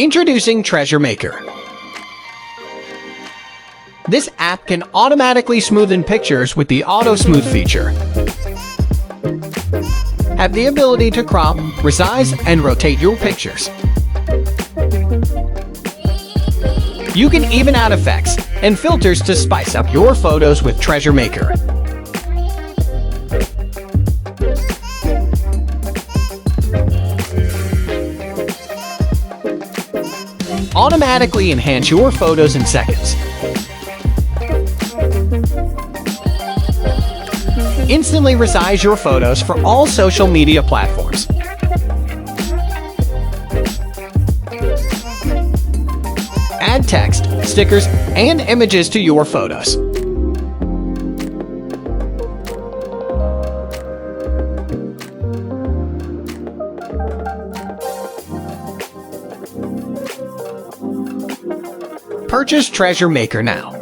Introducing Treasure Maker. This app can automatically smoothen pictures with the Auto Smooth feature. Have the ability to crop, resize, and rotate your pictures. You can even add effects and filters to spice up your photos with Treasure Maker. Automatically enhance your photos in seconds. Instantly resize your photos for all social media platforms. Add text, stickers, and images to your photos. Purchase Treasure Maker now.